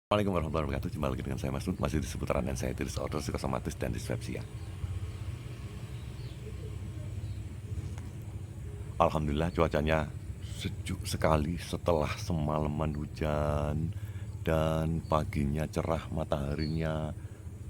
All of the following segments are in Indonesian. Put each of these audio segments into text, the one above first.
Assalamualaikum warahmatullahi wabarakatuh. Jumpa lagi dengan saya Mas Nun, masih di seputaran anxiety disorder, psikosomatis, dan dispepsia. Alhamdulillah cuacanya sejuk sekali setelah semalaman hujan dan paginya cerah, mataharinya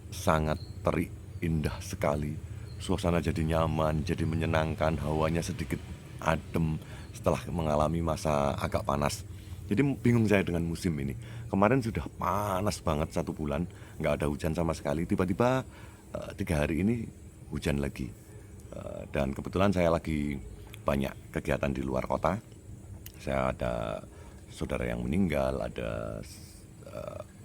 sangat terik, indah sekali. Suasana jadi nyaman, jadi menyenangkan, hawanya sedikit adem setelah mengalami masa agak panas. Jadi bingung saya dengan musim ini. Kemarin sudah panas banget 1 bulan, nggak ada hujan sama sekali. Tiba-tiba 3 hari ini hujan lagi. Dan kebetulan saya lagi banyak kegiatan di luar kota. Saya ada saudara yang meninggal, ada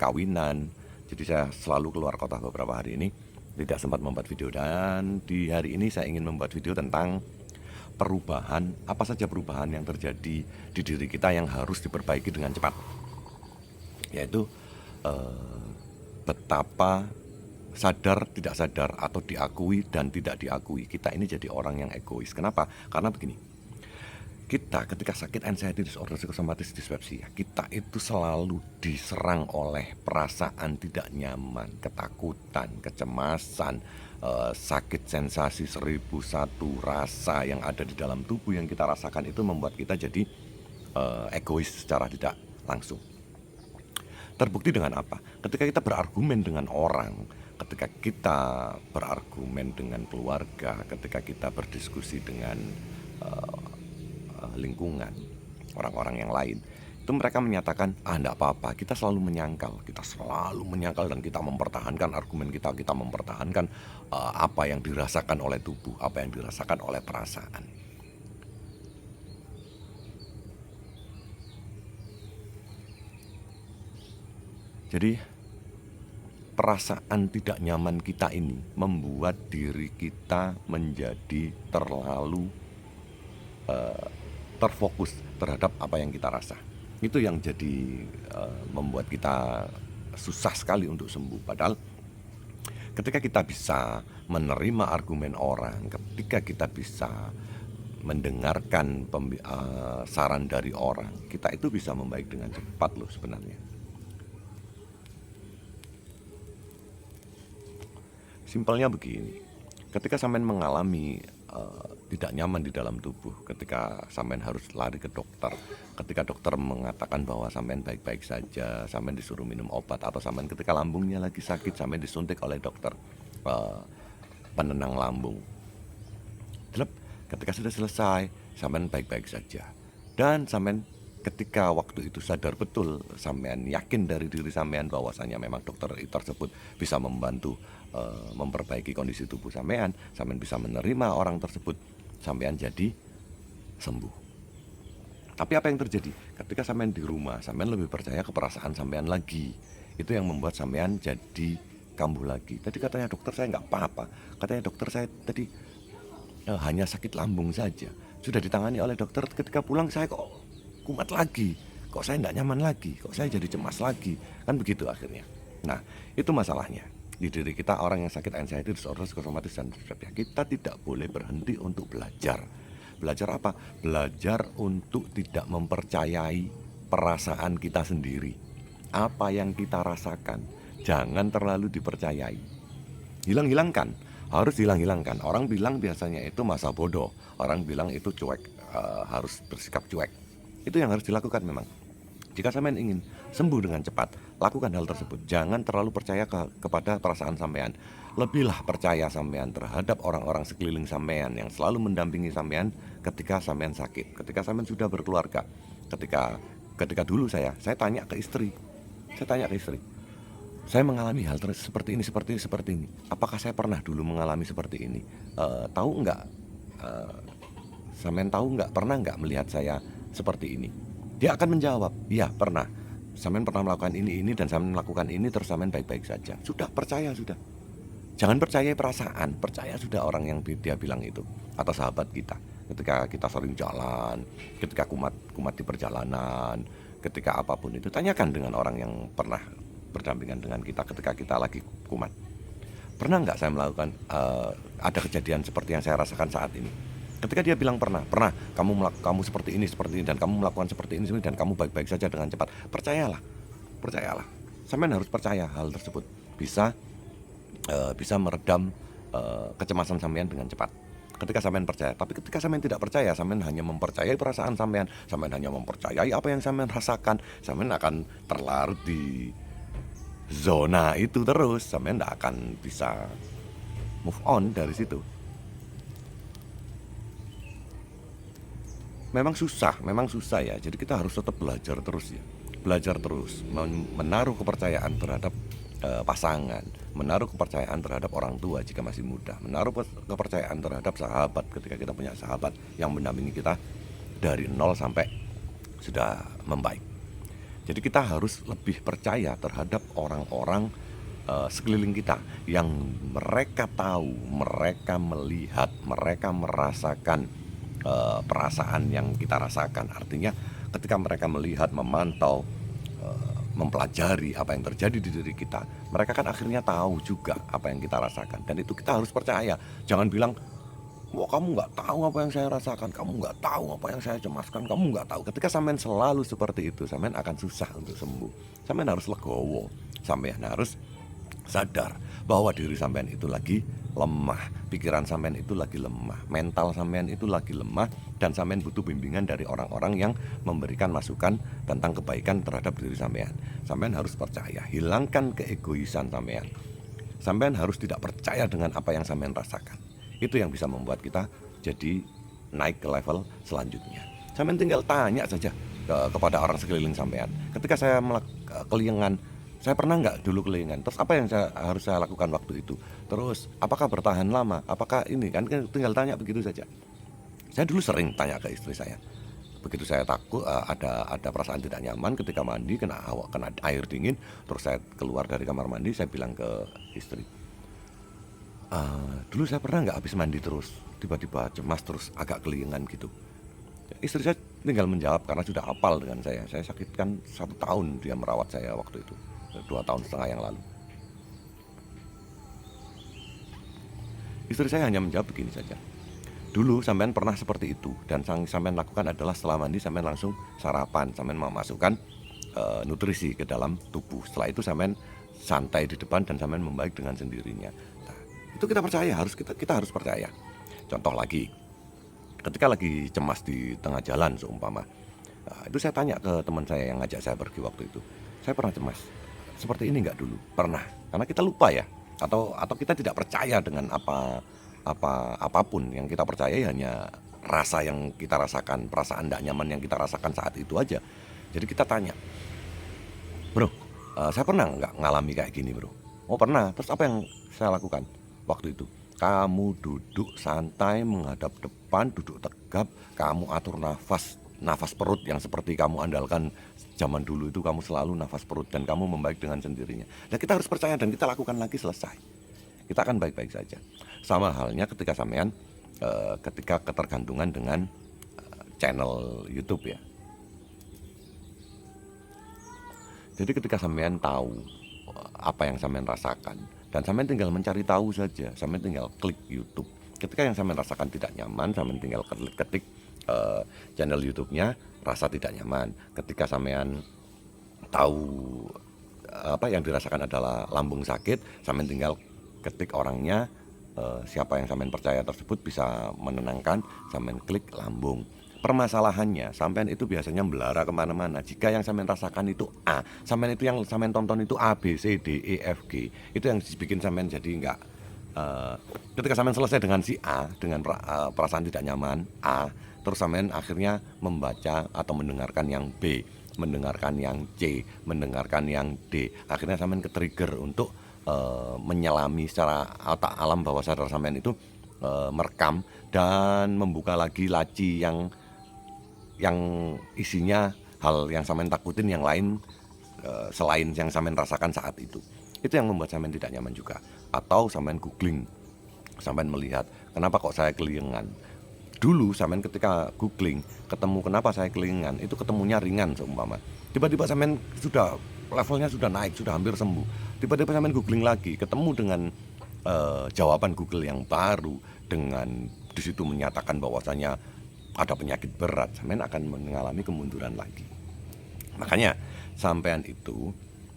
kawinan. Jadi saya selalu keluar kota beberapa hari ini. Tidak sempat membuat video, dan di hari ini saya ingin membuat video tentang perubahan, apa saja perubahan yang terjadi di diri kita yang harus diperbaiki dengan cepat. Yaitu betapa sadar, tidak sadar, atau diakui dan tidak diakui, kita ini jadi orang yang egois. Kenapa? Karena begini, kita ketika sakit anxiety disorder, psikosomatis, dispepsia, kita itu selalu diserang oleh perasaan tidak nyaman, ketakutan, kecemasan, sakit, sensasi 1001 rasa yang ada di dalam tubuh yang kita rasakan. Itu membuat kita jadi egois secara tidak langsung. Terbukti dengan apa? Ketika kita berargumen dengan orang, ketika kita berargumen dengan keluarga, ketika kita berdiskusi dengan lingkungan, orang-orang yang lain, itu mereka menyatakan, enggak apa-apa, kita selalu menyangkal dan kita mempertahankan argumen kita mempertahankan apa yang dirasakan oleh tubuh, apa yang dirasakan oleh perasaan. Jadi perasaan tidak nyaman kita ini membuat diri kita menjadi terlalu terfokus terhadap apa yang kita rasa. Itu yang jadi membuat kita susah sekali untuk sembuh. Padahal ketika kita bisa menerima argumen orang, ketika kita bisa mendengarkan saran dari orang, kita itu bisa membaik dengan cepat loh sebenarnya. Simpelnya begini, ketika sampean mengalami tidak nyaman di dalam tubuh, ketika sampean harus lari ke dokter, ketika dokter mengatakan bahwa sampean baik-baik saja, sampean disuruh minum obat, atau sampean ketika lambungnya lagi sakit, sampean disuntik oleh dokter penenang lambung. Ketika sudah selesai, sampean baik-baik saja, dan sampean ketika waktu itu sadar betul, sampean yakin dari diri sampean bahwasanya memang dokter tersebut bisa membantu memperbaiki kondisi tubuh sampean bisa menerima orang tersebut, sampean jadi sembuh. Tapi apa yang terjadi? Ketika sampean di rumah, sampean lebih percaya ke perasaan sampean lagi. Itu yang membuat sampean jadi kambuh lagi. Tadi katanya dokter saya nggak apa-apa, katanya dokter saya tadi hanya sakit lambung saja, sudah ditangani oleh dokter. Ketika pulang saya kok kumat lagi, kok saya tidak nyaman lagi, kok saya jadi cemas lagi, kan begitu akhirnya. Nah, itu masalahnya di diri kita, orang yang sakit anxiety disorder, psikosomatis, dan dispepsia. Kita tidak boleh berhenti untuk belajar. Belajar apa? Belajar untuk tidak mempercayai perasaan kita sendiri. Apa yang kita rasakan jangan terlalu dipercayai. Hilangkan, harus hilangkan. Orang bilang biasanya itu masa bodoh, orang bilang itu cuek, harus bersikap cuek. Itu yang harus dilakukan memang. Jika sampean ingin sembuh dengan cepat, lakukan hal tersebut. Jangan terlalu percaya kepada perasaan sampean. Lebihlah percaya sampean terhadap orang-orang sekeliling sampean yang selalu mendampingi sampean ketika sampean sakit, ketika sampean sudah berkeluarga. Ketika dulu saya tanya ke istri. Saya mengalami hal seperti ini. Apakah saya pernah dulu mengalami seperti ini? Tahu enggak? Sampean tahu enggak? Pernah enggak melihat saya seperti ini? Dia akan menjawab, iya pernah. Sampean pernah melakukan ini dan sampean melakukan ini, terus sampean baik-baik saja. Sudah, percaya sudah. Jangan percaya perasaan, percaya sudah orang yang dia bilang itu, atau sahabat kita. Ketika kita sering jalan, ketika kumat di perjalanan, ketika apapun itu, tanyakan dengan orang yang pernah berdampingan dengan kita ketika kita lagi kumat. Pernah nggak saya melakukan ada kejadian seperti yang saya rasakan saat ini? Ketika dia bilang pernah, kamu seperti ini dan kamu melakukan seperti ini dan kamu baik-baik saja dengan cepat, percayalah. Sampean harus percaya hal tersebut bisa bisa meredam kecemasan sampean dengan cepat. Ketika sampean percaya, tapi ketika sampean tidak percaya, sampean hanya mempercayai perasaan sampean, sampean hanya mempercayai apa yang sampean rasakan, sampean akan terlarut di zona itu terus, sampean tidak akan bisa move on dari situ. Memang susah ya. Jadi kita harus tetap belajar terus ya. Belajar terus, menaruh kepercayaan terhadap pasangan, menaruh kepercayaan terhadap orang tua jika masih muda, menaruh kepercayaan terhadap sahabat ketika kita punya sahabat yang mendampingi kita dari nol sampai sudah membaik. Jadi kita harus lebih percaya terhadap orang-orang sekeliling kita yang mereka tahu, mereka melihat, mereka merasakan perasaan yang kita rasakan. Artinya ketika mereka melihat, memantau, mempelajari apa yang terjadi di diri kita, mereka kan akhirnya tahu juga apa yang kita rasakan. Dan itu kita harus percaya. Jangan bilang, wah kamu nggak tahu apa yang saya rasakan, kamu nggak tahu apa yang saya cemaskan, kamu nggak tahu. Ketika sampean selalu seperti itu, sampean akan susah untuk sembuh. Sampean harus legowo, sampean harus sadar bahwa diri sampean itu lagi lemah, pikiran sampean itu lagi lemah, mental sampean itu lagi lemah, dan sampean butuh bimbingan dari orang-orang yang memberikan masukan tentang kebaikan terhadap diri sampean. Sampean harus percaya, hilangkan keegoisan sampean. Sampean harus tidak percaya dengan apa yang sampean rasakan. Itu yang bisa membuat kita jadi naik ke level selanjutnya. Sampean tinggal tanya saja kepada orang sekeliling sampean. Ketika saya kelingan, saya pernah nggak dulu kelingan? Terus apa yang harus saya lakukan waktu itu? Terus apakah bertahan lama? Apakah ini? Kan tinggal tanya begitu saja. Saya dulu sering tanya ke istri saya. Begitu saya takut ada perasaan tidak nyaman ketika mandi, kena air dingin, terus saya keluar dari kamar mandi, saya bilang ke istri, dulu saya pernah nggak habis mandi terus tiba-tiba cemas terus agak kelingan gitu. Istri saya tinggal menjawab karena sudah hafal dengan saya. Saya sakitkan 1 tahun dia merawat saya waktu itu, 2,5 tahun yang lalu. Istri saya hanya menjawab begini saja, dulu sampean pernah seperti itu, dan sampean lakukan adalah setelah mandi sampean langsung sarapan, sampean memasukkan nutrisi ke dalam tubuh. Setelah itu sampean santai di depan dan sampean membaik dengan sendirinya. Nah, itu kita percaya, kita harus percaya. Contoh lagi, ketika lagi cemas di tengah jalan seumpama, itu saya tanya ke teman saya yang ngajak saya pergi waktu itu, saya pernah cemas seperti ini nggak dulu? Pernah, karena kita lupa ya, atau kita tidak percaya dengan apapun yang kita percaya, hanya rasa yang kita rasakan, perasaan tidak nyaman yang kita rasakan saat itu aja. Jadi kita tanya, bro, saya pernah nggak ngalami kayak gini bro? Oh pernah. Terus apa yang saya lakukan waktu itu? Kamu duduk santai menghadap depan, duduk tegap, kamu atur nafas perut yang seperti kamu andalkan zaman dulu itu, kamu selalu nafas perut dan kamu membaik dengan sendirinya. Dan kita harus percaya dan kita lakukan lagi, selesai. Kita akan baik-baik saja. Sama halnya ketika sampean ketika ketergantungan dengan channel YouTube ya. Jadi ketika sampean tahu apa yang sampean rasakan, dan sampean tinggal mencari tahu saja, sampean tinggal klik YouTube. Ketika yang sampean rasakan tidak nyaman, sampean tinggal ketik channel YouTube-nya rasa tidak nyaman. Ketika sampean tahu apa yang dirasakan adalah lambung sakit, sampean tinggal ketik orangnya, siapa yang sampean percaya tersebut bisa menenangkan, sampean klik lambung. Permasalahannya, sampean itu biasanya belara kemana-mana. Jika yang sampean rasakan itu A, sampean itu yang sampean tonton itu A, B, C, D, E, F, G. Itu yang bikin sampean jadi enggak. Ketika sampean selesai dengan si A, dengan perasaan tidak nyaman A, terus sampean akhirnya membaca atau mendengarkan yang B, mendengarkan yang C, mendengarkan yang D. Akhirnya sampean ke-trigger untuk menyelami secara otak alam bawah sadar sampean itu, merekam dan membuka lagi laci yang isinya hal yang sampean takutin yang lain, selain yang sampean rasakan saat itu. Itu yang membuat sampean tidak nyaman juga. Atau sampean googling, sampean melihat kenapa kok saya kelingan. Dulu sampean ketika googling ketemu kenapa saya kelingan, itu ketemunya ringan seumpama. Tiba-tiba sampean sudah levelnya sudah naik, sudah hampir sembuh. Tiba-tiba sampean googling lagi, ketemu dengan jawaban Google yang baru, dengan di situ menyatakan bahwasanya ada penyakit berat, sampean akan mengalami kemunduran lagi. Makanya sampean itu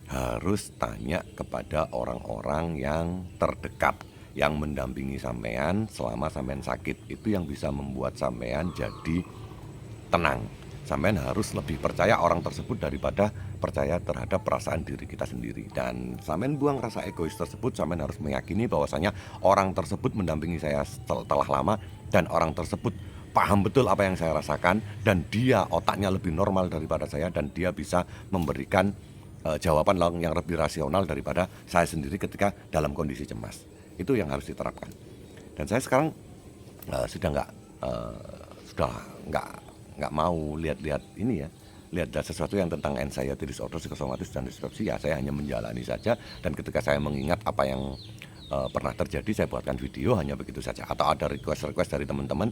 harus tanya kepada orang-orang yang terdekat yang mendampingi sampean selama sampean sakit. Itu yang bisa membuat sampean jadi tenang. Sampean harus lebih percaya orang tersebut daripada percaya terhadap perasaan diri kita sendiri. Dan sampean buang rasa egois tersebut, sampean harus meyakini bahwasanya orang tersebut mendampingi saya setelah lama dan orang tersebut paham betul apa yang saya rasakan dan dia otaknya lebih normal daripada saya dan dia bisa memberikan jawaban yang lebih rasional daripada saya sendiri ketika dalam kondisi cemas. Itu yang harus diterapkan. Dan saya sekarang sudah nggak mau lihat-lihat ini ya, lihat sesuatu yang tentang anxiety disorder, psikosomatis dan dispepsia. Saya hanya menjalani saja, dan ketika saya mengingat apa yang pernah terjadi, saya buatkan video, hanya begitu saja. Atau ada request dari teman-teman,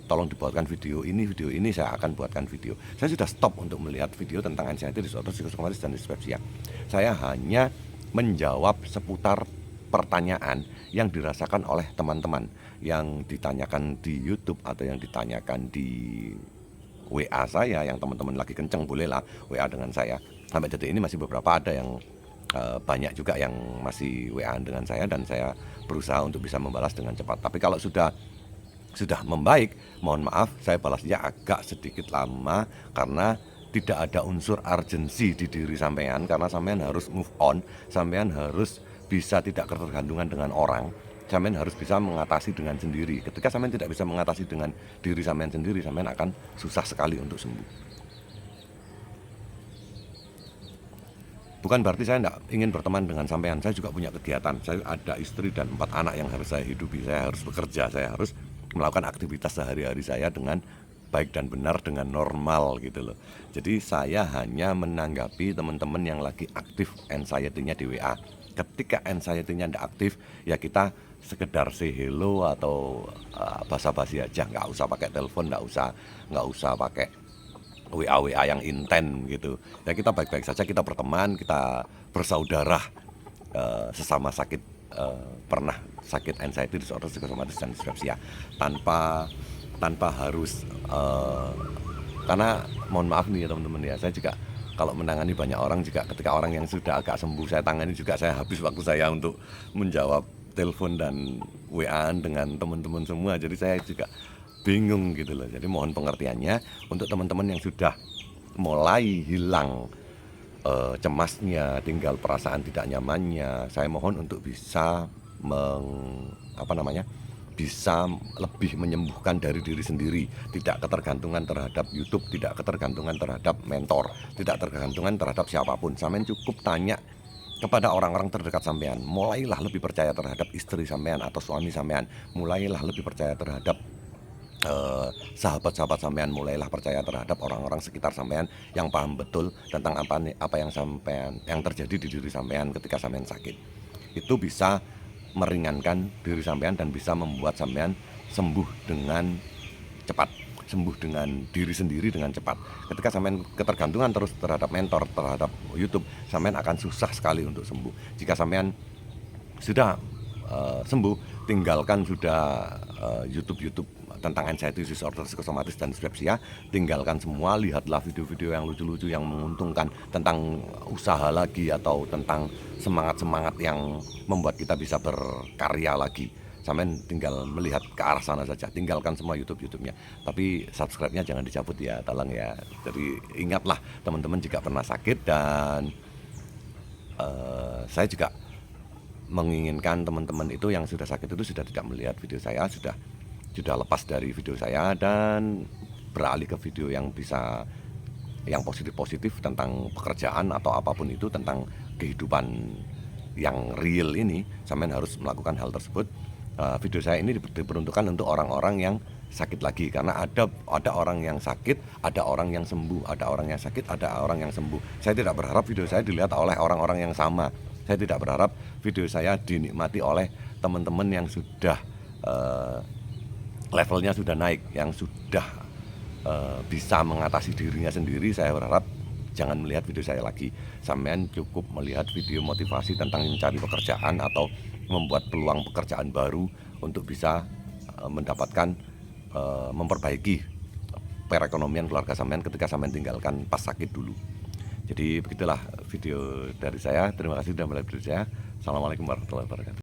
tolong dibuatkan video ini, saya akan buatkan video. Saya sudah stop untuk melihat video tentang anxiety disorder, psikosomatis dan dispepsia. Saya hanya menjawab seputar pertanyaan yang dirasakan oleh teman-teman, yang ditanyakan di YouTube atau yang ditanyakan di WA saya, yang teman-teman lagi kenceng bolehlah WA dengan saya. Sampai detik ini masih beberapa ada yang banyak juga yang masih WA dengan saya, dan saya berusaha untuk bisa membalas dengan cepat. Tapi kalau sudah membaik, mohon maaf saya balasnya agak sedikit lama karena tidak ada unsur urgensi di diri sampean, karena sampean harus move on, sampean harus bisa tidak ketergantungan dengan orang, sampean harus bisa mengatasi dengan sendiri. Ketika sampean tidak bisa mengatasi dengan diri sampean sendiri, sampean akan susah sekali untuk sembuh. Bukan berarti saya tidak ingin berteman dengan sampean, saya juga punya kegiatan. Saya ada istri dan 4 anak yang harus saya hidupi, saya harus bekerja, saya harus melakukan aktivitas sehari-hari saya dengan baik dan benar, dengan normal gitu loh. Jadi saya hanya menanggapi teman-teman yang lagi aktif anxiety-nya di WA. Ketika anxiety-nya tidak aktif, ya kita sekedar say hello atau basa-basi aja, nggak usah pakai telepon, nggak usah pakai WA yang inten gitu. Ya kita baik-baik saja, kita berteman, kita bersaudara, sesama sakit, pernah sakit anxiety disorder, psikosomatis dan dispepsia, tanpa harus karena mohon maaf nih ya teman-teman ya, saya juga kalau menangani banyak orang juga, ketika orang yang sudah agak sembuh saya tangani juga, saya habis waktu saya untuk menjawab telepon dan WA-an dengan teman-teman semua. Jadi saya juga bingung gitu loh. Jadi mohon pengertiannya untuk teman-teman yang sudah mulai hilang cemasnya, tinggal perasaan tidak nyamannya, saya mohon untuk bisa bisa lebih menyembuhkan dari diri sendiri, tidak ketergantungan terhadap YouTube, tidak ketergantungan terhadap mentor, tidak tergantungan terhadap siapapun. Sampean cukup tanya kepada orang-orang terdekat sampean, mulailah lebih percaya terhadap istri sampean atau suami sampean, mulailah lebih percaya terhadap sahabat-sahabat sampean, mulailah percaya terhadap orang-orang sekitar sampean yang paham betul tentang apa yang terjadi di diri sampean ketika sampean sakit. Itu bisa meringankan diri sampean dan bisa membuat sampean sembuh dengan cepat, sembuh dengan diri sendiri dengan cepat. Ketika sampean ketergantungan terus terhadap mentor, terhadap YouTube, sampean akan susah sekali untuk sembuh. Jika sampean sudah sembuh, tinggalkan sudah YouTube tentang anxiety disorder, psikosomatis dan dispepsia, tinggalkan semua, lihatlah video-video yang lucu-lucu yang menguntungkan tentang usaha lagi atau tentang semangat-semangat yang membuat kita bisa berkarya lagi. Sampean tinggal melihat ke arah sana saja, tinggalkan semua YouTube-nya. Tapi subscribe-nya jangan dicabut ya, tolong ya. Jadi ingatlah teman-teman jika pernah sakit, dan saya juga menginginkan teman-teman itu yang sudah sakit itu sudah tidak melihat video saya, sudah lepas dari video saya dan beralih ke video yang positif tentang pekerjaan atau apapun itu, tentang kehidupan yang real ini. Sampean harus melakukan hal tersebut. Video saya ini diperuntukkan untuk orang-orang yang sakit lagi, karena ada orang yang sakit, ada orang yang sembuh, ada orang yang sakit, ada orang yang sembuh. Saya tidak berharap video saya dilihat oleh orang-orang yang sama. Saya tidak berharap video saya dinikmati oleh teman-teman yang sudah levelnya sudah naik, yang sudah bisa mengatasi dirinya sendiri. Saya berharap jangan melihat video saya lagi. Sampean cukup melihat video motivasi tentang mencari pekerjaan atau membuat peluang pekerjaan baru untuk bisa mendapatkan memperbaiki perekonomian keluarga sampean ketika sampean tinggalkan pas sakit dulu. Jadi begitulah video dari saya. Terima kasih sudah melihat video saya. Assalamualaikum warahmatullahi wabarakatuh.